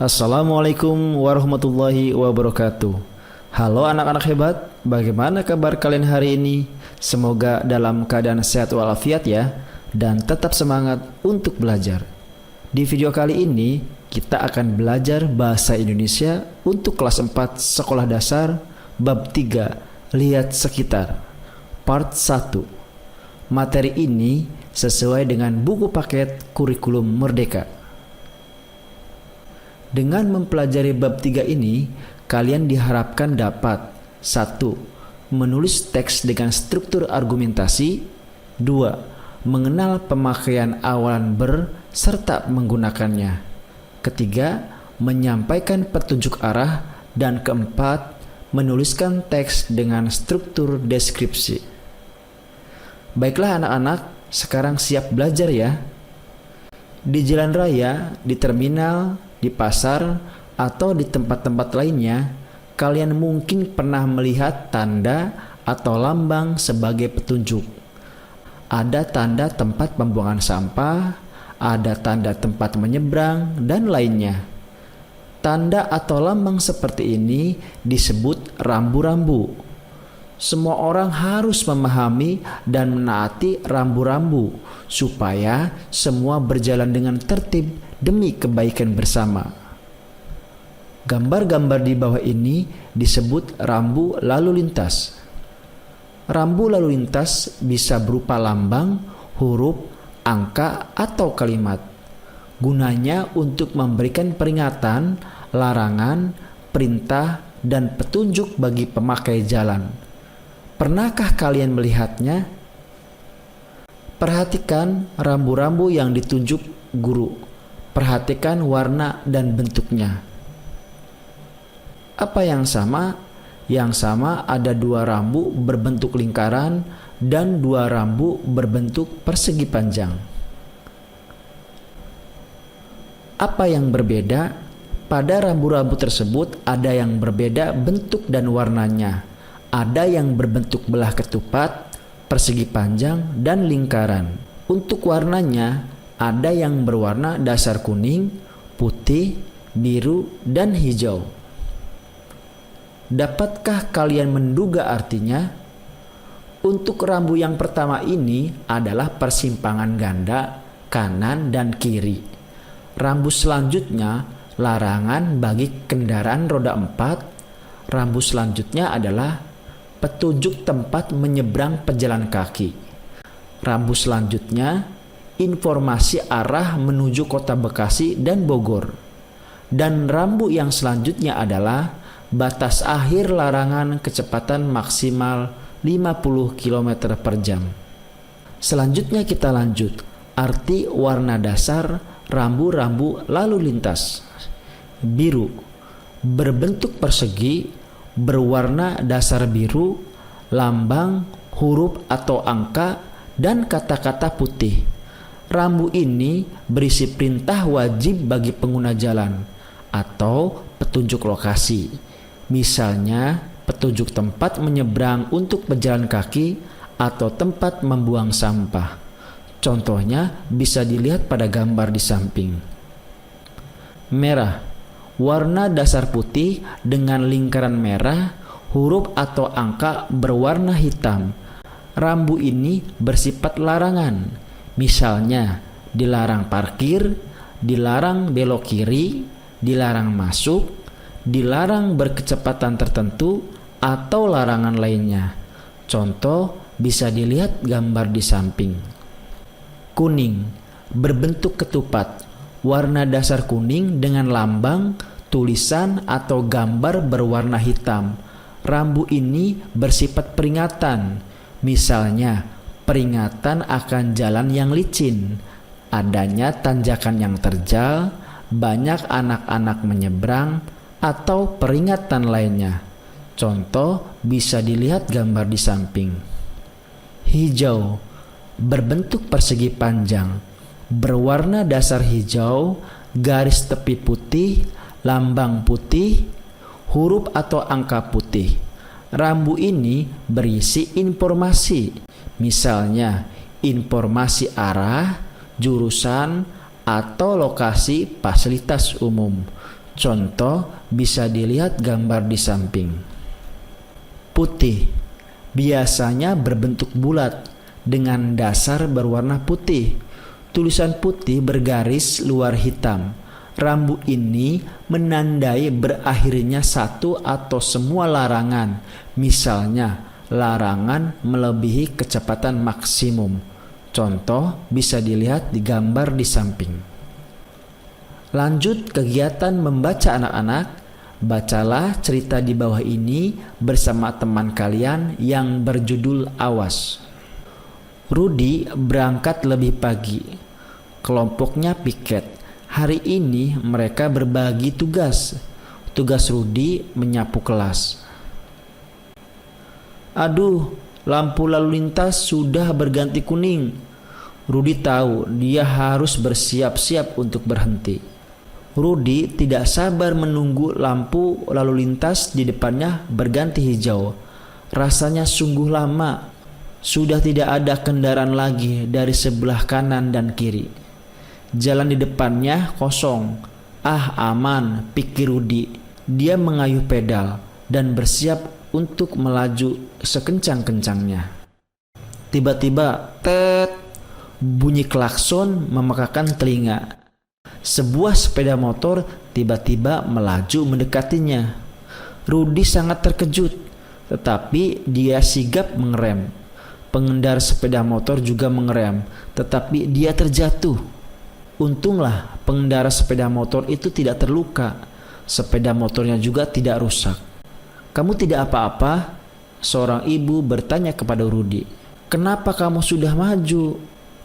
Assalamualaikum warahmatullahi wabarakatuh. Halo anak-anak hebat, bagaimana kabar kalian hari ini? Semoga dalam keadaan sehat walafiat ya, dan tetap semangat untuk belajar. Di video kali ini, kita akan belajar bahasa Indonesia untuk kelas 4 sekolah dasar, bab 3, lihat sekitar, part 1. Materi ini sesuai dengan buku paket kurikulum Merdeka. Dengan mempelajari bab 3 ini, kalian diharapkan dapat 1. Menulis teks dengan struktur argumentasi. 2. Mengenal pemakaian awalan ber serta menggunakannya. Ketiga, menyampaikan petunjuk arah. Dan keempat, menuliskan teks dengan struktur deskripsi. Baiklah anak-anak, sekarang siap belajar ya. Di jalan raya, di terminal, di pasar, atau di tempat-tempat lainnya, kalian mungkin pernah melihat tanda atau lambang sebagai petunjuk. Ada tanda tempat pembuangan sampah, ada tanda tempat menyeberang, dan lainnya. Tanda atau lambang seperti ini disebut rambu-rambu. Semua orang harus memahami dan menaati rambu-rambu supaya semua berjalan dengan tertib demi kebaikan bersama. Gambar-gambar di bawah ini disebut rambu lalu lintas. Rambu lalu lintas bisa berupa lambang, huruf, angka, atau kalimat. Gunanya untuk memberikan peringatan, larangan, perintah, dan petunjuk bagi pemakai jalan. Pernahkah kalian melihatnya? Perhatikan rambu-rambu yang ditunjuk guru. Perhatikan warna dan bentuknya. Apa yang sama? Yang sama ada 2 rambu berbentuk lingkaran dan 2 rambu berbentuk persegi panjang. Apa yang berbeda? Pada rambu-rambu tersebut ada yang berbeda bentuk dan warnanya. Ada yang berbentuk belah ketupat, persegi panjang, dan lingkaran. Untuk warnanya, ada yang berwarna dasar kuning, putih, biru, dan hijau. Dapatkah kalian menduga artinya? Untuk rambu yang pertama ini adalah persimpangan ganda, kanan dan kiri. Rambu selanjutnya, larangan bagi kendaraan roda 4. Rambu selanjutnya adalah petunjuk tempat menyeberang pejalan kaki. Rambu selanjutnya, informasi arah menuju kota Bekasi dan Bogor. Dan rambu yang selanjutnya adalah batas akhir larangan kecepatan maksimal 50 km per jam. Selanjutnya kita lanjut. Arti warna dasar rambu-rambu lalu lintas. Biru, berbentuk persegi, berwarna dasar biru, lambang, huruf atau angka, dan kata-kata putih. Rambu ini berisi perintah wajib bagi pengguna jalan atau petunjuk lokasi. Misalnya, petunjuk tempat menyeberang untuk pejalan kaki atau tempat membuang sampah. Contohnya bisa dilihat pada gambar di samping. Merah, warna dasar putih dengan lingkaran merah, huruf atau angka berwarna hitam. Rambu ini bersifat larangan. Misalnya, dilarang parkir, dilarang belok kiri, dilarang masuk, dilarang berkecepatan tertentu, atau larangan lainnya. Contoh bisa dilihat gambar di samping. Kuning, berbentuk ketupat, warna dasar kuning dengan lambang, tulisan, atau gambar berwarna hitam. Rambu ini bersifat peringatan. Misalnya, peringatan akan jalan yang licin, adanya tanjakan yang terjal, banyak anak-anak menyeberang, atau peringatan lainnya. Contoh bisa dilihat gambar di samping. Hijau, berbentuk persegi panjang, berwarna dasar hijau, garis tepi putih, lambang putih, huruf atau angka putih. Rambu ini berisi informasi, misalnya informasi arah, jurusan, atau lokasi fasilitas umum. Contoh bisa dilihat gambar di samping. Putih biasanya berbentuk bulat dengan dasar berwarna putih. Tulisan putih bergaris luar hitam. Rambu ini menandai berakhirnya satu atau semua larangan. Misalnya, larangan melebihi kecepatan maksimum. Contoh bisa dilihat di gambar di samping. Lanjut kegiatan membaca anak-anak. Bacalah cerita di bawah ini bersama teman kalian yang berjudul Awas. Rudi berangkat lebih pagi. Kelompoknya piket. Hari ini mereka berbagi tugas. Tugas Rudi menyapu kelas. Aduh, lampu lalu lintas sudah berganti kuning. Rudi tahu dia harus bersiap-siap untuk berhenti. Rudi tidak sabar menunggu lampu lalu lintas di depannya berganti hijau. Rasanya sungguh lama. Sudah tidak ada kendaraan lagi dari sebelah kanan dan kiri. Jalan di depannya kosong. Ah, aman, pikir Rudi. Dia mengayuh pedal dan bersiap untuk melaju sekencang-kencangnya. Tiba-tiba, tet, bunyi klakson memekakan telinga. Sebuah sepeda motor tiba-tiba melaju mendekatinya. Rudi sangat terkejut, tetapi dia sigap mengerem. Pengendara sepeda motor juga mengerem, tetapi dia terjatuh. Untunglah pengendara sepeda motor itu tidak terluka. Sepeda motornya juga tidak rusak. Kamu tidak apa-apa? Seorang ibu bertanya kepada Rudi. Kenapa kamu sudah maju?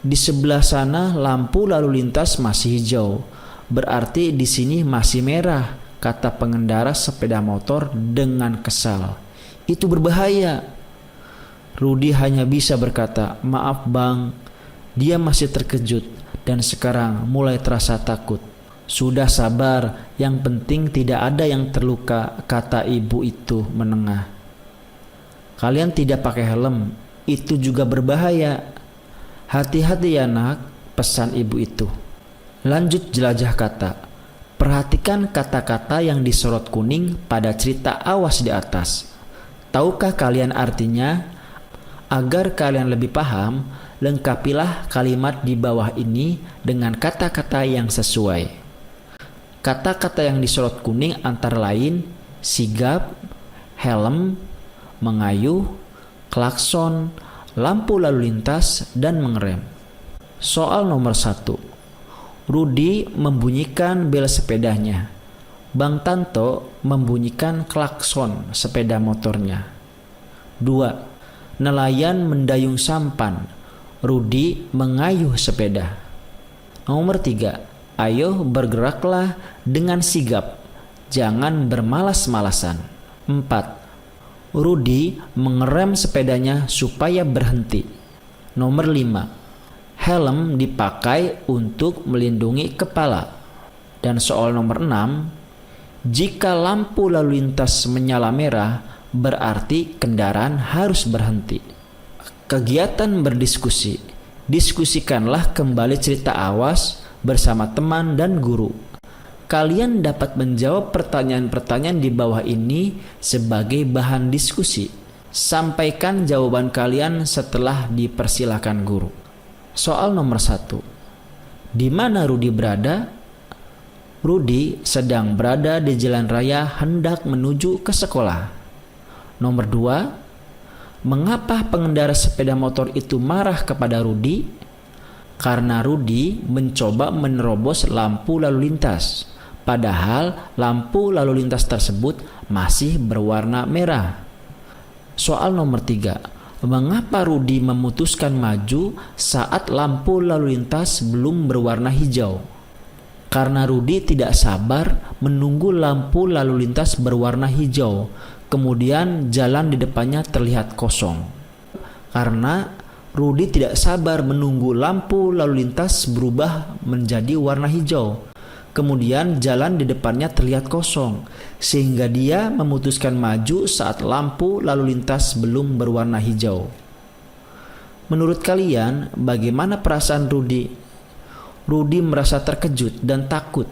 Di sebelah sana lampu lalu lintas masih hijau. Berarti di sini masih merah, kata pengendara sepeda motor dengan kesal. Itu berbahaya. Rudi hanya bisa berkata, maaf bang. Dia masih terkejut dan sekarang mulai terasa takut. Sudah sabar, yang penting tidak ada yang terluka, kata ibu itu menengah. Kalian tidak pakai helm, itu juga berbahaya. Hati-hati ya nak, pesan ibu itu. Lanjut jelajah kata. Perhatikan kata-kata yang disorot kuning pada cerita Awas di atas. Tahukah kalian artinya? Agar kalian lebih paham, lengkapilah kalimat di bawah ini dengan kata-kata yang sesuai. Kata-kata yang disorot kuning antara lain sigap, helm, mengayuh, klakson, lampu lalu lintas, dan mengerem. Soal nomor 1. Rudi membunyikan bel sepedanya. Bang Tanto membunyikan klakson sepeda motornya. 2. Nelayan mendayung sampan. Rudi mengayuh sepeda. Nomor 3. Ayo bergeraklah dengan sigap. Jangan bermalas-malasan. 4. Rudi mengerem sepedanya supaya berhenti. Nomor 5. Helm dipakai untuk melindungi kepala. Dan soal nomor 6. Jika lampu lalu lintas menyala merah, berarti kendaraan harus berhenti. Kegiatan berdiskusi. Diskusikanlah kembali cerita Awas bersama teman dan guru. Kalian dapat menjawab pertanyaan-pertanyaan di bawah ini sebagai bahan diskusi. Sampaikan jawaban kalian setelah dipersilakan guru. Soal nomor 1. Di mana Rudi berada? Rudi sedang berada di jalan raya hendak menuju ke sekolah. Nomor 2. Mengapa pengendara sepeda motor itu marah kepada Rudi? Karena Rudi mencoba menerobos lampu lalu lintas, padahal lampu lalu lintas tersebut masih berwarna merah. Soal nomor 3. Mengapa Rudi memutuskan maju saat lampu lalu lintas belum berwarna hijau? Karena Rudi tidak sabar menunggu lampu lalu lintas berwarna hijau, kemudian jalan di depannya terlihat kosong. Karena Rudi tidak sabar menunggu lampu lalu lintas berubah menjadi warna hijau, kemudian jalan di depannya terlihat kosong, sehingga dia memutuskan maju saat lampu lalu lintas belum berwarna hijau. Menurut kalian, bagaimana perasaan Rudi? Rudi merasa terkejut dan takut.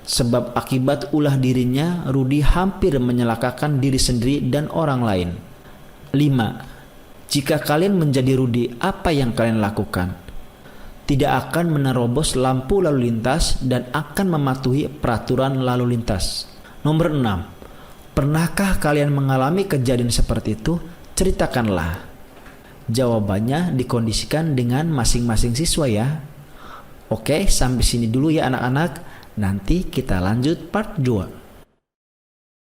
Sebab akibat ulah dirinya, Rudi hampir menyelakakan diri sendiri dan orang lain. 5. Jika kalian menjadi Rudi, apa yang kalian lakukan? Tidak akan menerobos lampu lalu lintas dan akan mematuhi peraturan lalu lintas. Nomor 6. Pernahkah kalian mengalami kejadian seperti itu? Ceritakanlah. Jawabannya dikondisikan dengan masing-masing siswa ya. Oke, sampai sini dulu ya anak-anak. Nanti kita lanjut part 2.